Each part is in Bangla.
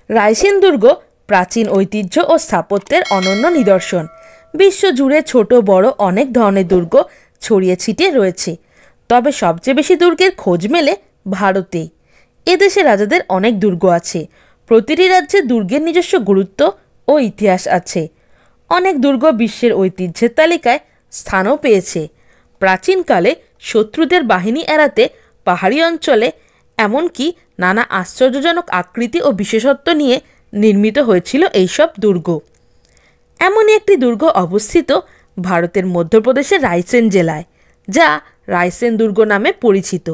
রায়সেন দুর্গ প্রাচীন ঐতিহ্য ও স্থাপত্যের অনন্য নিদর্শন। বিশ্বজুড়ে ছোট বড় অনেক ধরনের দুর্গ ছড়িয়ে ছিটিয়ে রয়েছে, তবে সবচেয়ে বেশি দুর্গের খোঁজ মেলে ভারতেই। এদেশে রাজাদের অনেক দুর্গ আছে। প্রতিটি রাজ্যে দুর্গের নিজস্ব গুরুত্ব ও ইতিহাস আছে। অনেক দুর্গ বিশ্বের ঐতিহ্যের তালিকায় স্থানও পেয়েছে। প্রাচীনকালে শত্রুদের বাহিনী এড়াতে পাহাড়ি অঞ্চলে এমনকি নানা আশ্চর্যজনক আকৃতি ও বিশেষত্ব নিয়ে নির্মিত হয়েছিল এইসব দুর্গ। এমনই একটি দুর্গ অবস্থিত ভারতের মধ্যপ্রদেশের রায়সেন জেলায়, যা রায়সেন দুর্গ নামে পরিচিত।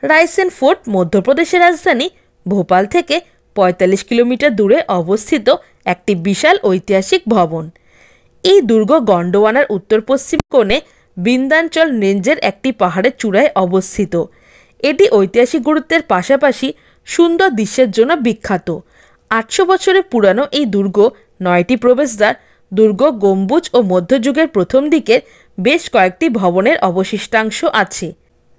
রায়সেন ফোর্ট মধ্যপ্রদেশের রাজধানী ভোপাল থেকে ৪৫ কিলোমিটার দূরে অবস্থিত একটি বিশাল ঐতিহাসিক ভবন। এই দুর্গ গন্ডোয়ানার উত্তর পশ্চিম কোণে বিন্ধ্যাচল রেঞ্জের একটি পাহাড়ের চূড়ায় অবস্থিত। এটি ঐতিহাসিক গুরুত্বের পাশাপাশি সুন্দর দৃশ্যের জন্য বিখ্যাত। ৮০০ বছরের পুরানো এই দুর্গ ৯টি প্রবেশদ্বার, দুর্গ গম্বুজ ও মধ্যযুগের প্রথম দিকের বেশ কয়েকটি ভবনের অবশিষ্টাংশ আছে,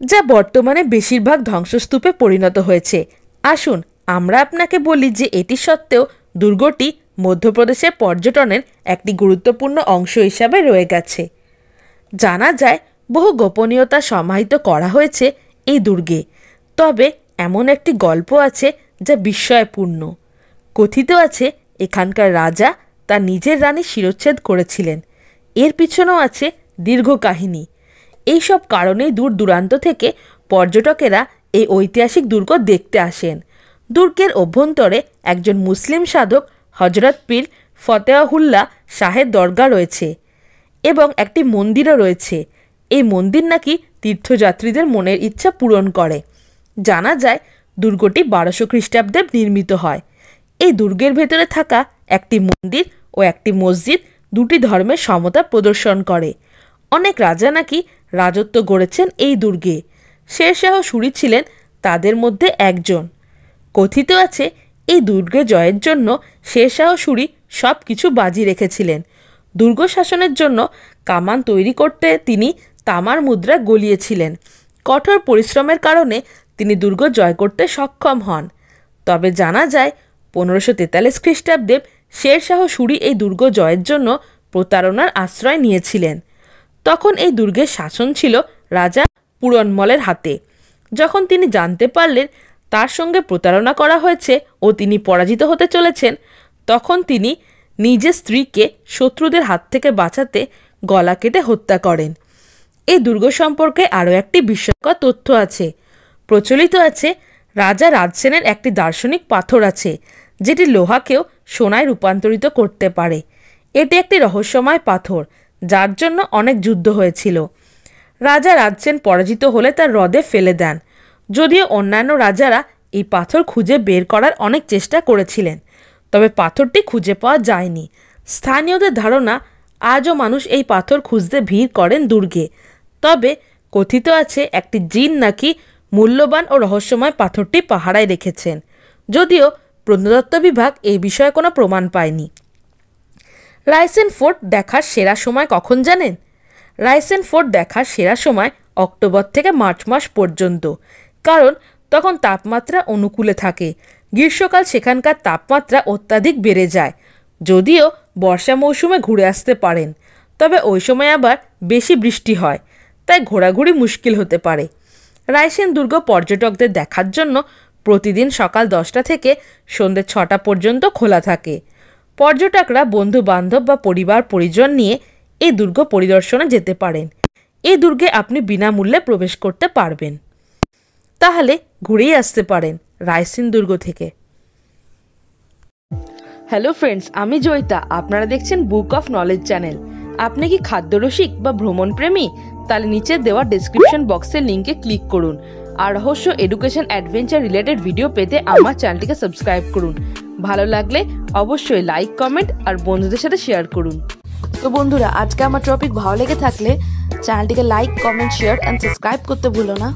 যা বর্তমানে বেশিরভাগ ধ্বংসস্তূপে পরিণত হয়েছে। আসুন আমরা আপনাকে বলি যে এটি সত্ত্বেও দুর্গটি মধ্যপ্রদেশের পর্যটনের একটি গুরুত্বপূর্ণ অংশ হিসাবে রয়ে গেছে। জানা যায় বহু গোপনীয়তা সমাহিত করা হয়েছে এই দুর্গে, তবে এমন একটি গল্প আছে যা বিস্ময়পূর্ণ। কথিত আছে এখানকার রাজা তার নিজের রানী শিরচ্ছেদ করেছিলেন। এর পিছনেও আছে দীর্ঘ কাহিনী। এইসব কারণেই দূর দূরান্ত থেকে পর্যটকেরা এই ঐতিহাসিক দুর্গ দেখতে আসেন। দুর্গের অভ্যন্তরে একজন মুসলিম সাধক হজরত পীর ফতেহুল্লাহ শাহের দরগা রয়েছে এবং একটি মন্দিরও রয়েছে। এই মন্দির নাকি তীর্থযাত্রীদের মনের ইচ্ছা পূরণ করে। জানা যায় দুর্গটি ১২০০ খ্রিস্টাব্দে নির্মিত হয়। এই দুর্গের ভেতরে থাকা একটি মন্দির ও একটি মসজিদ দুটি ধর্মের সমতা প্রদর্শন করে। অনেক রাজা নাকি রাজত্ব গড়েছেন এই দুর্গে। শেরশাহ সূরি ছিলেন তাদের মধ্যে একজন। কথিত আছে এই দুর্গে জয়ের জন্য শেরশাহ সূরি সব কিছু বাজি রেখেছিলেন। দুর্গ শাসনের জন্য কামান তৈরি করতে তিনি তামার মুদ্রা গলিয়েছিলেন। কঠোর পরিশ্রমের কারণে তিনি দুর্গ জয় করতে সক্ষম হন। তবে জানা যায় ১৫৪৩ খ্রিস্টাব্দে শেরশাহ সূরি এই দুর্গ জয়ের জন্য প্রতারণার আশ্রয় নিয়েছিলেন। তখন এই দুর্গের শাসন ছিল রাজা পুরনমলের হাতে। যখন তিনি জানতে পারলেন তার সঙ্গে প্রতারণা করা হয়েছে ও তিনি পরাজিত হতে চলেছেন, তখন তিনি নিজের স্ত্রীকে শত্রুদের হাত থেকে বাঁচাতে গলা কেটে হত্যা করেন। এই দুর্গ সম্পর্কে আরও একটি বিস্ময়কর তথ্য আছে। প্রচলিত আছে রাজা রাজসেনের একটি দার্শনিক পাথর আছে, যেটি লোহাকেও সোনায় রূপান্তরিত করতে পারে। এটি একটি রহস্যময় পাথর, যার জন্য অনেক যুদ্ধ হয়েছিল। রাজা রাজসেন পরাজিত হলে তার হ্রদে ফেলে দেন। যদিও অন্যান্য রাজারা এই পাথর খুঁজে বের করার অনেক চেষ্টা করেছিলেন, তবে পাথরটি খুঁজে পাওয়া যায়নি। স্থানীয়দের ধারণা আজও মানুষ এই পাথর খুঁজতে ভিড় করেন দুর্গে। তবে কথিত আছে একটি জিন নাকি মূল্যবান ও রহস্যময় পাথরটি পাহারায় রেখেছেন, যদিও প্রত্নতত্ত্ব বিভাগ এই বিষয়ে কোনো প্রমাণ পায়নি। রায়সেন ফোর্ট দেখার সেরা সময় কখন জানেন? রায়সেন ফোর্ট দেখার সেরা সময় অক্টোবর থেকে মার্চ মাস পর্যন্ত, কারণ তখন তাপমাত্রা অনুকূলে থাকে। গ্রীষ্মকাল সেখানকার তাপমাত্রা অত্যাধিক বেড়ে যায়। যদিও বর্ষা মৌসুমে ঘুরে আসতে পারেন, তবে ওই সময় আবার বেশি বৃষ্টি হয়, তাই ঘোরাঘুরি মুশকিল হতে পারে। রায়সেন দুর্গ পর্যটকদের দেখার জন্য প্রতিদিন সকাল ১০টা থেকে সন্ধ্যে ৬টা পর্যন্ত খোলা থাকে। পর্যটকরা বন্ধু বান্ধব বা পরিবার পরিজন নিয়ে এই দুর্গ পরিদর্শনে যেতে পারেন। এই দুর্গে আপনি বিনামূল্যে প্রবেশ করতে পারবেন। তাহলে ঘুরেই আসতে পারেন রায়সেন দুর্গ থেকে। হ্যালো ফ্রেন্ডস, আমি জয়িতা। আপনারা দেখছেন বুক অফ নলেজ চ্যানেল। আপনি কি খাদ্যরসিক বা ভ্রমণ প্রেমী? তাহলে নিচে দেওয়া ডেসক্রিপশন বক্সের লিঙ্কে ক্লিক করুন আর রহস্য, এডুকেশন, অ্যাডভেঞ্চার রিলেটেড ভিডিও পেতে আমার চ্যানেলটিকে সাবস্ক্রাইব করুন। ভালো লাগলে অবশ্যই লাইক, কমেন্ট আর বন্ধুদের সাথে শেয়ার করুন। তো বন্ধুরা, আজকে আমার টপিক ভালো লেগে থাকলে চ্যানেলটিকে like, comment, share and subscribe করতে ভুলো না।